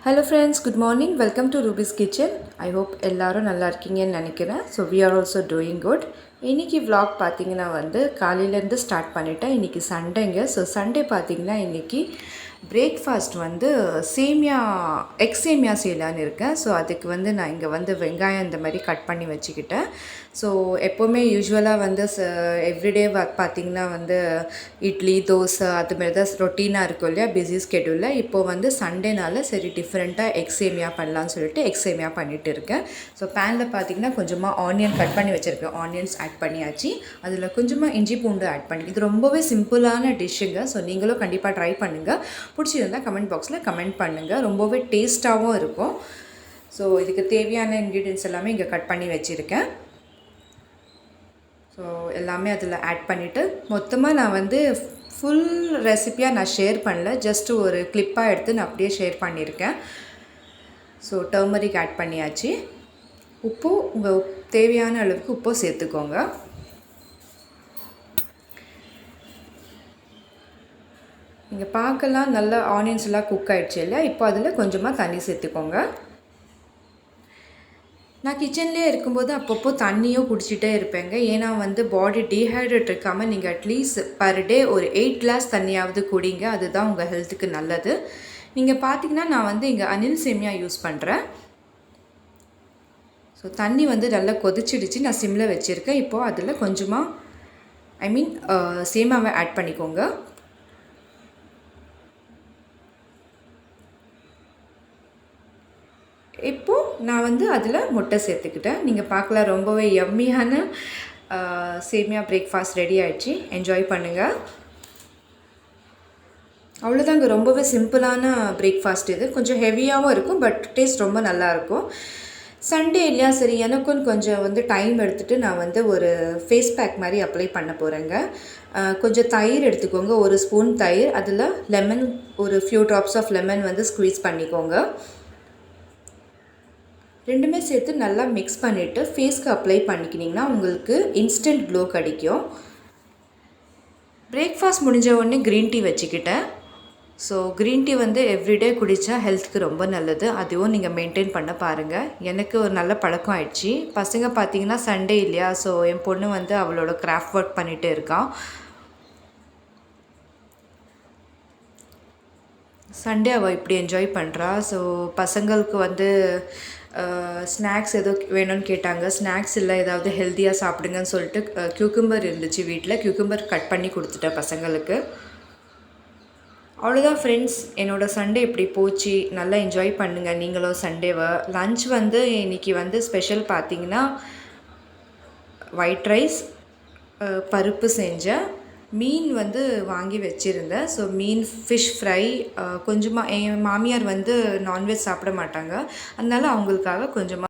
Hello friends, good morning. Welcome to Ruby's Kitchen. I hope எல்லாரும் நல்லா இருக்கீங்கன்னு நினைக்கிறேன். So we are also doing good. இன்னைக்கு vlog பாத்தீங்கன்னா வந்து காலையில இருந்து ஸ்டார்ட் பண்ணிட்டேன். இன்னைக்கு சண்டேங்க. So சண்டே பாத்தீங்கன்னா இன்னைக்கு பிரேக்ஃபாஸ்ட் வந்து எக் சேமியா செய்யலான்னு இருக்கேன். ஸோ அதுக்கு வந்து நான் இங்கே வந்து வெங்காயம் இந்த மாதிரி கட் பண்ணி வச்சுக்கிட்டேன். ஸோ எப்போவுமே யூஸ்வலாக வந்து எவ்ரிடே பார்த்திங்கன்னா வந்து இட்லி தோசை அதுமாரி தான் ரொட்டீனாக இருக்கும் இல்லையா பிஸி ஸ்கெடியூலில். இப்போது வந்து சண்டேனால சரி டிஃப்ரெண்ட்டாக எக் சேமியா பண்ணலான்னு சொல்லிட்டு எக் சேமியா பண்ணிகிட்டு இருக்கேன். ஸோ பேனில் பார்த்திங்கன்னா கொஞ்சமாக ஆனியன் கட் பண்ணி வச்சுருக்கேன். ஆனியன்ஸ் ஆட் பண்ணியாச்சு. அதில் கொஞ்சமாக இஞ்சி பூண்டு ஆட் பண்ணி இது ரொம்பவே சிம்பிளான டிஷ்ஷுங்க. ஸோ நீங்களும் கண்டிப்பாக ட்ரை பண்ணுங்கள். பிடிச்சிருந்தால் கமெண்ட் பாக்ஸில் கமெண்ட் பண்ணுங்கள். ரொம்பவே டேஸ்ட்டாகவும் இருக்கும். ஸோ இதுக்கு தேவையான இன்க்ரீடியன்ட்ஸ் எல்லாமே இங்கே கட் பண்ணி வச்சுருக்கேன். ஸோ எல்லாமே அதில் ஆட் பண்ணிவிட்டு மொத்தமாக நான் வந்து ஃபுல் ரெசிப்பியாக நான் ஷேர் பண்ணல. ஜஸ்ட்டு ஒரு கிளிப்பாக எடுத்து நான் அப்படியே ஷேர் பண்ணியிருக்கேன். ஸோ டர்மரிக் ஆட் பண்ணியாச்சு. உப்பு உங்கள் தேவையான அளவுக்கு உப்பு சேர்த்துக்கோங்க. நீங்கள் பார்க்கலாம் நல்லா ஆனியன்ஸ் எல்லாம் குக் ஆகிடுச்சு இல்லை. இப்போ அதில் கொஞ்சமாக தண்ணி சேர்த்துக்கோங்க. நான் கிச்சன்லேயே இருக்கும்போது அப்பப்போ தண்ணியும் குடிச்சிட்டே இருப்பேங்க. ஏன்னா வந்து பாடி டீஹைட்ரேட் இருக்காமல் நீங்கள் அட்லீஸ்ட் பர் டே ஒரு 8 கிளாஸ் தண்ணியாவது குடிங்க. அதுதான் உங்கள் ஹெல்த்துக்கு நல்லது. நீங்கள் பார்த்தீங்கன்னா நான் வந்து இங்கே அனில் சேமியா யூஸ் பண்ணுறேன். ஸோ தண்ணி வந்து நல்லா கொதிச்சிடுச்சு. நான் சிம்மில் வச்சுருக்கேன். இப்போது அதில் கொஞ்சமாக சேமியாவை ஆட் பண்ணிக்கோங்க. இப்போது நான் வந்து அதில் முட்டை சேர்த்துக்கிட்டேன். நீங்கள் பார்க்கலாம் ரொம்பவே யம்மியான சேமியா பிரேக்ஃபாஸ்ட் ரெடி ஆகிடுச்சு. என்ஜாய் பண்ணுங்கள். அவ்வளோதாங்க. ரொம்பவே சிம்பிளான பிரேக்ஃபாஸ்ட் இது. கொஞ்சம் ஹெவியாகவும் இருக்கும், பட் டேஸ்ட் ரொம்ப நல்லாயிருக்கும். சண்டே இல்லையா, சரி எனக்கும் கொஞ்சம் வந்து டைம் எடுத்துகிட்டு நான் வந்து ஒரு ஃபேஸ் பேக் மாதிரி அப்ளை பண்ண போகிறேங்க. கொஞ்சம் தயிர் எடுத்துக்கோங்க, ஒரு ஸ்பூன் தயிர். அதில் லெமன், ஒரு ஃபியூ ட்ராப்ஸ் ஆஃப் லெமன் வந்து ஸ்குவீஸ் பண்ணிக்கோங்க. ரெண்டுமே சேர்த்து நல்லா மிக்ஸ் பண்ணிவிட்டு ஃபேஸ்க்கு அப்ளை பண்ணிக்கினிங்கன்னா உங்களுக்கு இன்ஸ்டன்ட் க்ளோ கிடைக்கும். பிரேக்ஃபாஸ்ட் முடிஞ்ச உடனே க்ரீன் டீ வச்சுக்கிட்டேன். ஸோ க்ரீன் டீ வந்து எவ்ரிடே குடித்தா ஹெல்த்துக்கு ரொம்ப நல்லது. அதுவும் நீங்கள் மெயின்டைன் பண்ண பாருங்கள். எனக்கு ஒரு நல்ல பழக்கம் ஆயிடுச்சு. பசங்க பார்த்திங்கன்னா சண்டே இல்லையா, ஸோ என் பொண்ணு வந்து அவளோட கிராஃப்ட் ஒர்க் பண்ணிகிட்டே இருக்கான். சண்டே அவள் இப்படி என்ஜாய் பண்ணுறா. ஸோ பசங்களுக்கு வந்து ஸ்நாக்ஸ் ஏதோ வேணும்னு கேட்டாங்க. ஸ்நாக்ஸ் இல்லை, ஏதாவது ஹெல்த்தியாக சாப்பிடுங்கன்னு சொல்லிட்டு கியூக்கம்பர் இருந்துச்சு வீட்டில். கியூக்கம்பர் கட் பண்ணி கொடுத்துட்டேன் பசங்களுக்கு. அவ்வளோதான் ஃப்ரெண்ட்ஸ், என்னோடய சண்டே இப்படி போச்சு. நல்லா என்ஜாய் பண்ணுங்கள் நீங்களும் சண்டேவை. லன்ச் வந்து இன்றைக்கி வந்து ஸ்பெஷல் பார்த்திங்கன்னா ஒயிட் ரைஸ், பருப்பு செஞ்சேன், மீன் வந்து வாங்கி வச்சுருந்தேன். ஸோ மீன் ஃபிஷ் ஃப்ரை, கொஞ்சமாக என் மாமியார் வந்து நான்வெஜ் சாப்பிட மாட்டாங்க. அதனால அவங்களுக்காக கொஞ்சமாக